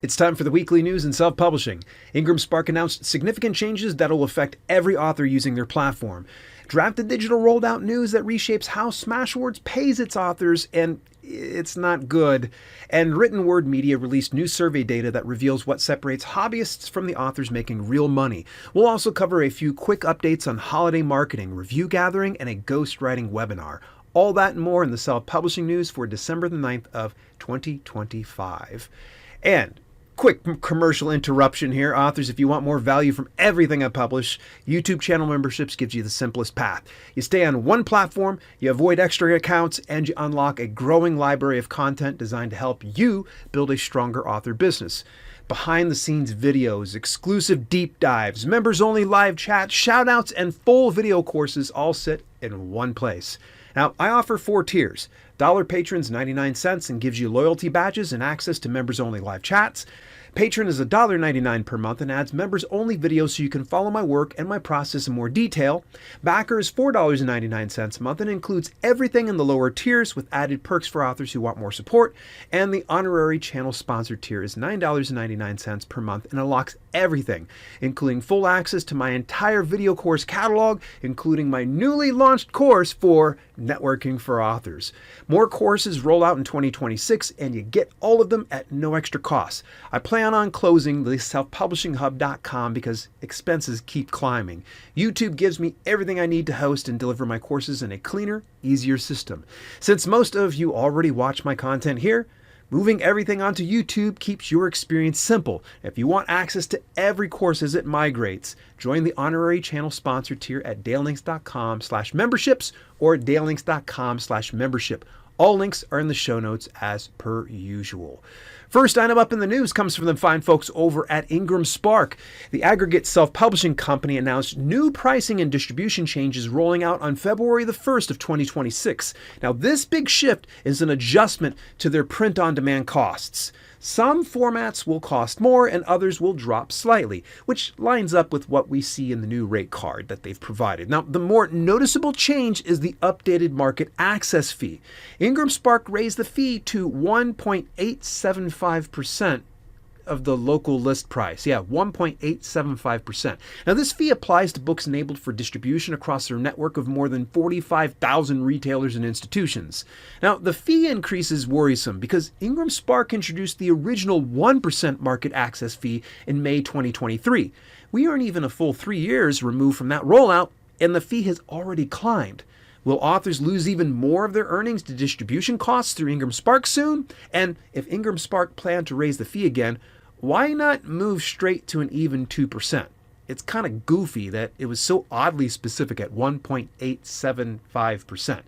It's time for the weekly news in self-publishing. IngramSpark announced significant changes that will affect every author using their platform. Drafted Digital rolled out news that reshapes how Smashwords pays its authors, and it's not good. And Written Word Media released new survey data that reveals what separates hobbyists from the authors making real money. We'll also cover a few quick updates on holiday marketing, review gathering, and a ghostwriting webinar. All that and more in the self-publishing news for December the 9th of 2025. And quick commercial interruption here. Authors, if you want more value from everything I publish, YouTube channel memberships gives you the simplest path. You stay on one platform, you avoid extra accounts, and you unlock a growing library of content designed to help you build a stronger author business. Behind the scenes videos, exclusive deep dives, members only live chats, shout outs, and full video courses all sit in one place. Now, I offer 4 tiers. $1 patrons 99 cents and gives you loyalty badges and access to members only live chats. Patron is $1.99 per month and adds members only videos so you can follow my work and my process in more detail. Backer is $4.99 a month and includes everything in the lower tiers with added perks for authors who want more support. And the honorary channel sponsored tier is $9.99 per month and unlocks everything, including full access to my entire video course catalog, including my newly launched course for networking for authors. More courses roll out in 2026 and you get all of them at no extra cost. I plan on closing the selfpublishinghub.com because expenses keep climbing. YouTube gives me everything I need to host and deliver my courses in a cleaner, easier system. Since most of you already watch my content here, moving everything onto YouTube keeps your experience simple. If you want access to every course as it migrates, join the honorary channel sponsor tier at dalelinks.com/memberships or dalelinks.com/membership. All links are in the show notes as per usual. First item up in the news comes from the fine folks over at IngramSpark. The aggregate self-publishing company announced new pricing and distribution changes rolling out on February the 1st of 2026. Now, this big shift is an adjustment to their print-on-demand costs. Some formats will cost more and others will drop slightly, which lines up with what we see in the new rate card that they've provided. Now, the more noticeable change is the updated market access fee. IngramSpark raised the fee to 1.875% of the local list price. 1.875%. Now, this fee applies to books enabled for distribution across their network of more than 45,000 retailers and institutions. Now, the fee increase is worrisome because IngramSpark introduced the original 1% market access fee in May 2023. We aren't even a full 3 years removed from that rollout, and the fee has already climbed. Will authors lose even more of their earnings to distribution costs through IngramSpark soon? And if IngramSpark plan to raise the fee again, why not move straight to an even 2%? It's kind of goofy that it was so oddly specific at 1.875%.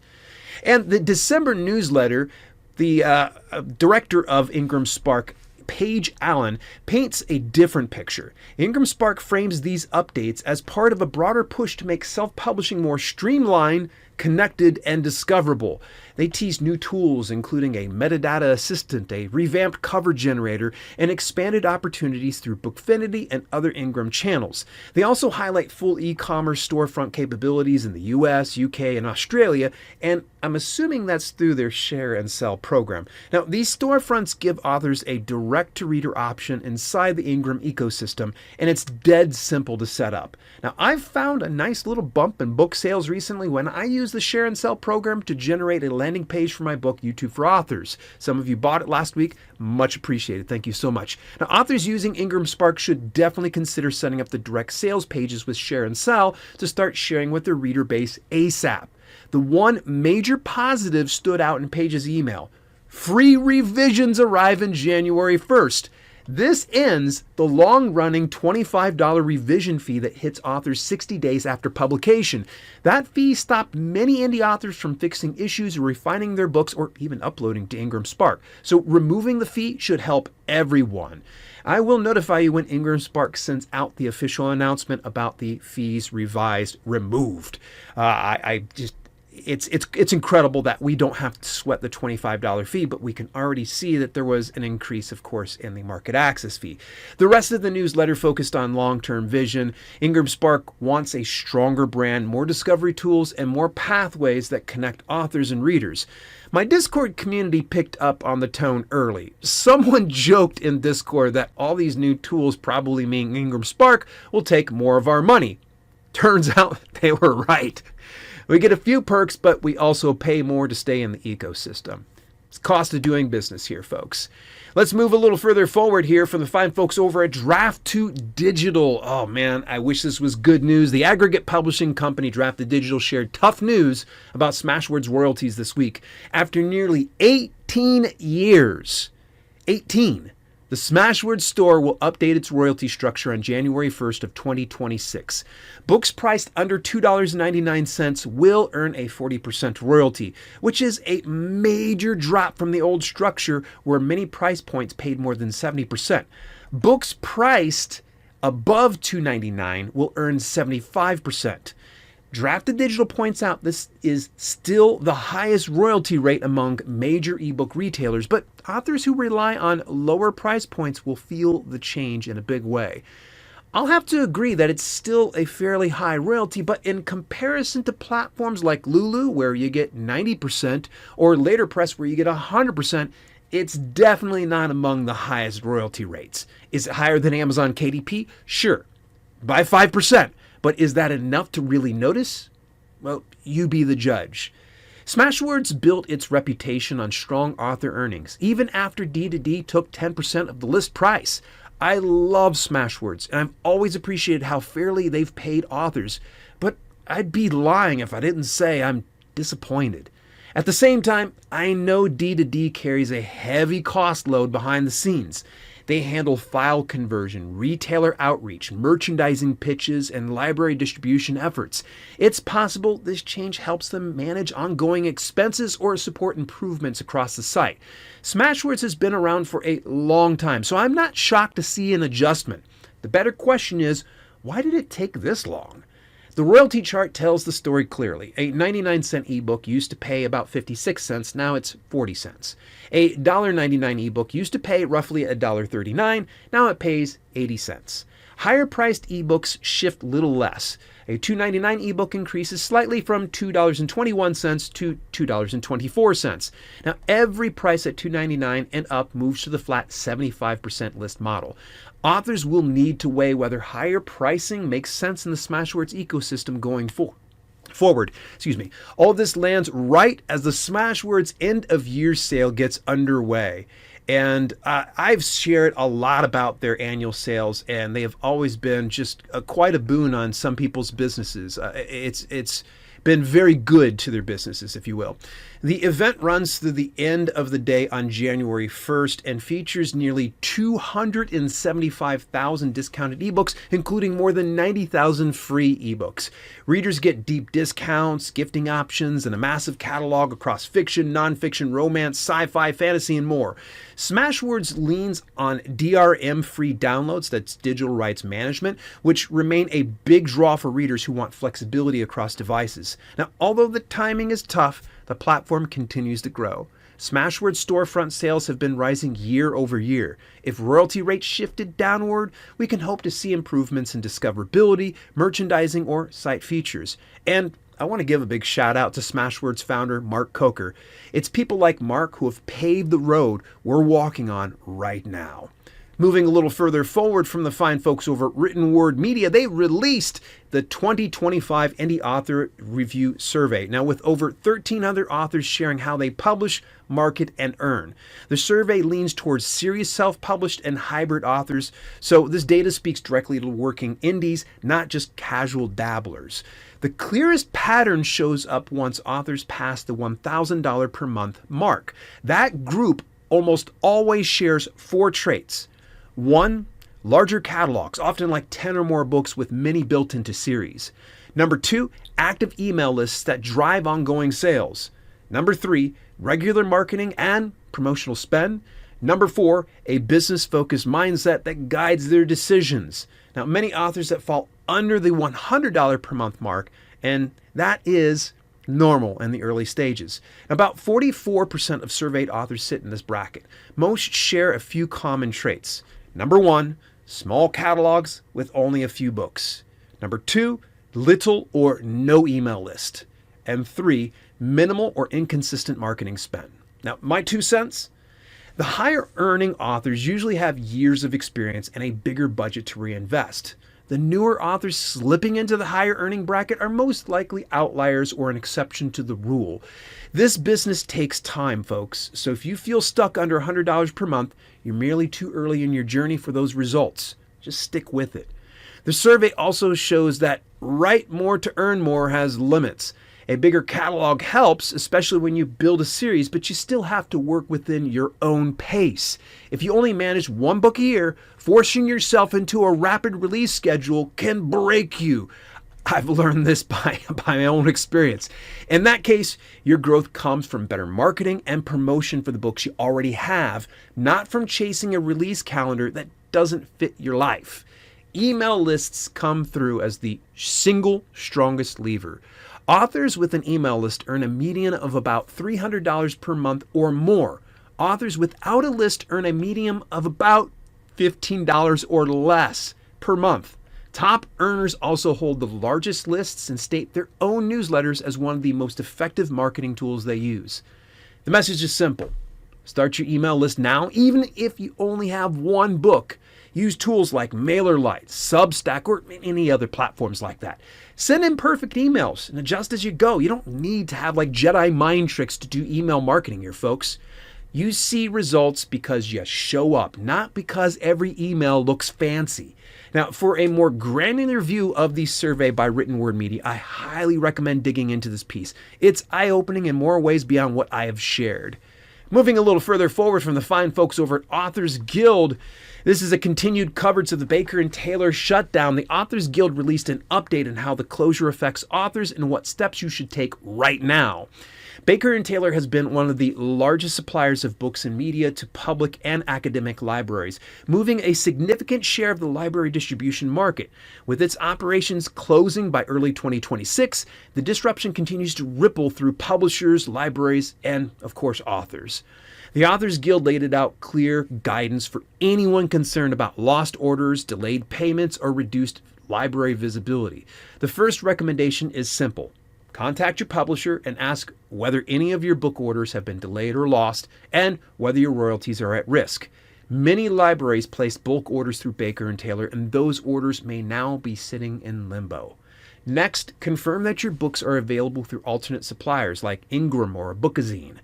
And the December newsletter, the director of IngramSpark, Paige Allen, paints a different picture. IngramSpark frames these updates as part of a broader push to make self-publishing more streamlined, connected, and discoverable. They tease new tools, including a metadata assistant, a revamped cover generator, and expanded opportunities through Bookfinity and other Ingram channels. They also highlight full e-commerce storefront capabilities in the US, UK, and Australia, and I'm assuming that's through their share and sell program. Now, these storefronts give authors a direct-to-reader option inside the Ingram ecosystem, and it's dead simple to set up. Now, I've found a nice little bump in book sales recently when I use the share and sell program to generate a landing page for my book, YouTube for Authors. Some of you bought it last week. Much appreciated. Thank you so much. Now, authors using IngramSpark should definitely consider setting up the direct sales pages with share and sell to start sharing with their reader base ASAP. The one major positive stood out in Paige's email. Free revisions arrive in January 1st. This ends the long-running $25 revision fee that hits authors 60 days after publication. That fee stopped many indie authors from fixing issues or refining their books or even uploading to IngramSpark. So removing the fee should help everyone. I will notify you when IngramSpark sends out the official announcement about the fees revised, removed. it's incredible that we don't have to sweat the $25 fee, but we can already see that there was an increase, of course, in the market access fee. The rest of the newsletter focused on long-term vision. IngramSpark wants a stronger brand, more discovery tools, and more pathways that connect authors and readers. My Discord community picked up on the tone early. Someone joked in Discord that all these new tools probably mean IngramSpark will take more of our money. Turns out they were right. We get a few perks, but we also pay more to stay in the ecosystem. It's cost of doing business here, folks. Let's move a little further forward here from the fine folks over at Draft2 Digital. Oh man, I wish this was good news. The aggregate publishing company Draft2 Digital shared tough news about Smashwords royalties this week. After nearly 18 years, the Smashwords store will update its royalty structure on January 1st of 2026. Books priced under $2.99 will earn a 40% royalty, which is a major drop from the old structure where many price points paid more than 70%. Books priced above $2.99 will earn 75%. Draft2 Digital points out this is still the highest royalty rate among major ebook retailers, but authors who rely on lower price points will feel the change in a big way. I'll have to agree that it's still a fairly high royalty, but in comparison to platforms like Lulu, where you get 90%, or Later Press, where you get 100%, it's definitely not among the highest royalty rates. Is it higher than Amazon KDP? Sure, by 5%. But is that enough to really notice? Well, you be the judge. Smashwords built its reputation on strong author earnings, even after D2D took 10% of the list price. I love Smashwords, and I've always appreciated how fairly they've paid authors, but I'd be lying if I didn't say I'm disappointed. At the same time, I know D2D carries a heavy cost load behind the scenes. They handle file conversion, retailer outreach, merchandising pitches, and library distribution efforts. It's possible this change helps them manage ongoing expenses or support improvements across the site. Smashwords has been around for a long time, so I'm not shocked to see an adjustment. The better question is, why did it take this long? The royalty chart tells the story clearly. A 99-cent ebook used to pay about 56 cents, now it's 40 cents. A $1.99 ebook used to pay roughly $1.39, now it pays 80 cents. Higher priced ebooks shift little less. A $2.99 ebook increases slightly from $2.21 to $2.24. Now every price at $2.99 and up moves to the flat 75% list model. Authors will need to weigh whether higher pricing makes sense in the Smashwords ecosystem going forward. All of this lands right as the Smashwords end of year sale gets underway. And I've shared a lot about their annual sales, and they have always been just quite a boon on some people's businesses. It's been very good to their businesses, if you will. The event runs through the end of the day on January 1st and features nearly 275,000 discounted ebooks, including more than 90,000 free ebooks. Readers get deep discounts, gifting options, and a massive catalog across fiction, nonfiction, romance, sci-fi, fantasy, and more. Smashwords leans on DRM-free downloads, that's digital rights management, which remain a big draw for readers who want flexibility across devices. Now, although the timing is tough, the platform continues to grow. Smashwords storefront sales have been rising year over year. If royalty rates shifted downward, we can hope to see improvements in discoverability, merchandising, or site features. And I want to give a big shout out to Smashwords founder Mark Coker. It's people like Mark who have paved the road we're walking on right now. Moving a little further forward from the fine folks over at Written Word Media, they released the 2025 Indie Author Review Survey. Now, with over 1,300 authors sharing how they publish, market, and earn. The survey leans towards serious self-published and hybrid authors, so this data speaks directly to working indies, not just casual dabblers. The clearest pattern shows up once authors pass the $1,000 per month mark. That group almost always shares 4 traits. 1, larger catalogs, often like 10 or more books with many built into series. Number 2, active email lists that drive ongoing sales. Number 3, regular marketing and promotional spend. Number 4, a business-focused mindset that guides their decisions. Now, many authors that fall under the $100 per month mark, and that is normal in the early stages. About 44% of surveyed authors sit in this bracket. Most share a few common traits. Number 1, small catalogs with only a few books. Number 2, little or no email list. And 3, minimal or inconsistent marketing spend. Now, my 2 cents? The higher earning authors usually have years of experience and a bigger budget to reinvest. The newer authors slipping into the higher earning bracket are most likely outliers or an exception to the rule. This business takes time, folks, so if you feel stuck under $100 per month, you're merely too early in your journey for those results. Just stick with it. The survey also shows that write more to earn more has limits. A bigger catalog helps, especially when you build a series, but you still have to work within your own pace. If you only manage 1 book a year, forcing yourself into a rapid release schedule can break you. I've learned this by my own experience. In that case, your growth comes from better marketing and promotion for the books you already have, not from chasing a release calendar that doesn't fit your life. Email lists come through as the single strongest lever. Authors with an email list earn a median of about $300 per month or more. Authors without a list earn a median of about $15 or less per month. Top earners also hold the largest lists and state their own newsletters as one of the most effective marketing tools they use. The message is simple. Start your email list now, even if you only have 1 book. Use tools like MailerLite, Substack, or any other platforms like that. Send imperfect emails and adjust as you go. You don't need to have like Jedi mind tricks to do email marketing here, folks. You see results because you show up, not because every email looks fancy. Now, for a more granular view of the survey by Written Word Media, I highly recommend digging into this piece. It's eye-opening in more ways beyond what I have shared. Moving a little further forward from the fine folks over at Authors Guild, this is a continued coverage of the Baker and Taylor shutdown. The Authors Guild released an update on how the closure affects authors and what steps you should take right now. Baker and Taylor has been one of the largest suppliers of books and media to public and academic libraries, moving a significant share of the library distribution market. With its operations closing by early 2026, the disruption continues to ripple through publishers, libraries, and, of course, authors. The Authors Guild laid out clear guidance for anyone concerned about lost orders, delayed payments, or reduced library visibility. The first recommendation is simple. Contact your publisher and ask whether any of your book orders have been delayed or lost and whether your royalties are at risk. Many libraries place bulk orders through Baker and Taylor, and those orders may now be sitting in limbo. Next, confirm that your books are available through alternate suppliers like Ingram or Bookazine.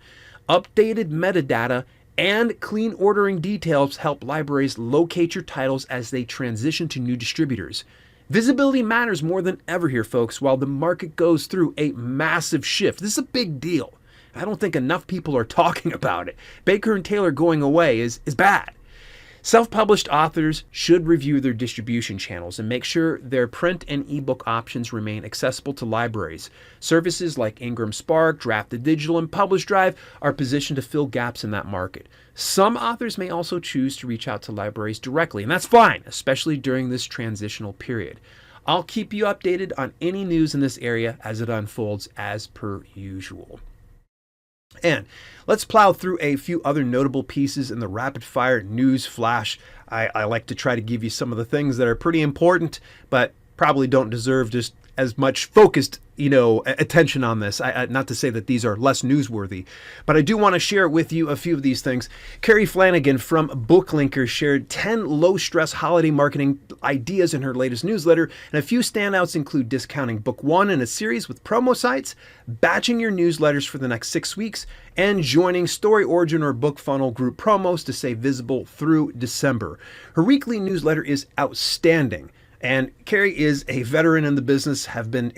Updated metadata and clean ordering details help libraries locate your titles as they transition to new distributors. Visibility matters more than ever here, folks, while the market goes through a massive shift. This is a big deal. I don't think enough people are talking about it. Baker and Taylor going away is bad. Self-published authors should review their distribution channels and make sure their print and ebook options remain accessible to libraries. Services like IngramSpark, Drafted Digital, and Publish Drive are positioned to fill gaps in that market. Some authors may also choose to reach out to libraries directly, and that's fine, especially during this transitional period. I'll keep you updated on any news in this area as it unfolds as per usual. And let's plow through a few other notable pieces in the rapid fire news flash. I like to try to give you some of the things that are pretty important, but probably don't deserve just as much focused, attention on this. Not to say that these are less newsworthy, but I do want to share with you a few of these things. Carrie Flanagan from BookLinker shared 10 low-stress holiday marketing ideas in her latest newsletter, and a few standouts include discounting book 1 in a series with promo sites, batching your newsletters for the next 6 weeks, and joining Story Origin or Book Funnel group promos to stay visible through December. Her weekly newsletter is outstanding. And Carrie is a veteran in the business.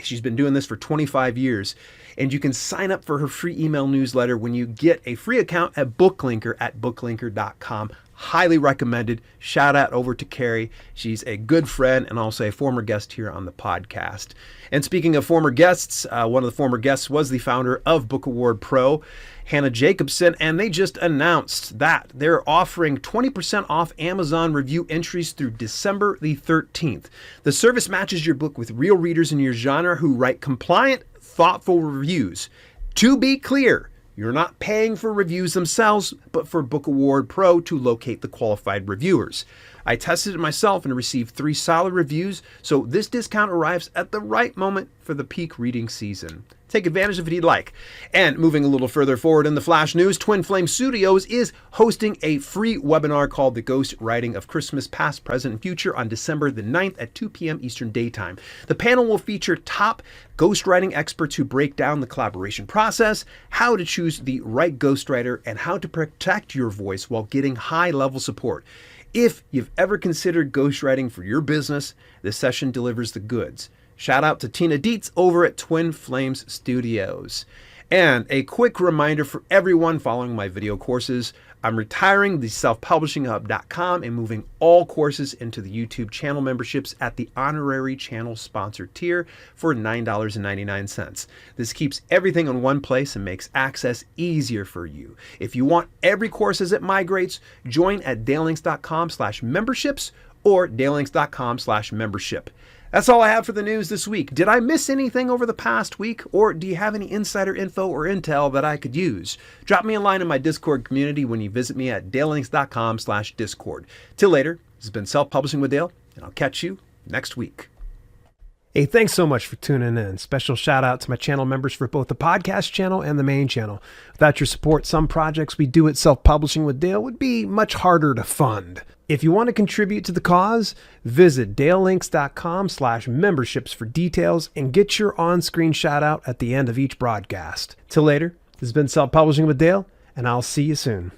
She's been doing this for 25 years. And you can sign up for her free email newsletter when you get a free account at BookLinker at booklinker.com. Highly recommended. Shout out over to Carrie. She's a good friend and also a former guest here on the podcast. And speaking of former guests, one of the former guests was the founder of Book Award Pro, Hannah Jacobson, and they just announced that they're offering 20% off Amazon review entries through December the 13th. The service matches your book with real readers in your genre who write compliant, thoughtful reviews. To be clear, you're not paying for reviews themselves, but for Book Award Pro to locate the qualified reviewers. I tested it myself and received 3 solid reviews, so this discount arrives at the right moment for the peak reading season. Take advantage of it if you'd like. And moving a little further forward in the Flash news, Twin Flame Studios is hosting a free webinar called The Ghost Writing of Christmas Past, Present, and Future on December the 9th at 2 p.m. Eastern Daytime. The panel will feature top ghostwriting experts who break down the collaboration process, how to choose the right ghostwriter, and how to protect your voice while getting high-level support. If you've ever considered ghostwriting for your business, this session delivers the goods. Shout out to Tina Dietz over at Twin Flames Studios. And a quick reminder for everyone following my video courses, I'm retiring the selfpublishinghub.com and moving all courses into the YouTube channel memberships at the honorary channel sponsor tier for $9.99. This keeps everything in one place and makes access easier for you. If you want every course as it migrates, join at dalelinks.com/memberships or dalelinks.com/membership. That's all I have for the news this week. Did I miss anything over the past week, or do you have any insider info or intel that I could use? Drop me a line in my Discord community when you visit me at dalelinks.com/discord. Till later, this has been Self-Publishing with Dale, and I'll catch you next week. Hey, thanks so much for tuning in. Special shout out to my channel members for both the podcast channel and the main channel. Without your support, some projects we do at Self-Publishing with Dale would be much harder to fund. If you want to contribute to the cause, visit dalelinks.com/memberships for details and get your on-screen shout out at the end of each broadcast. Till later, this has been Self-Publishing with Dale, and I'll see you soon.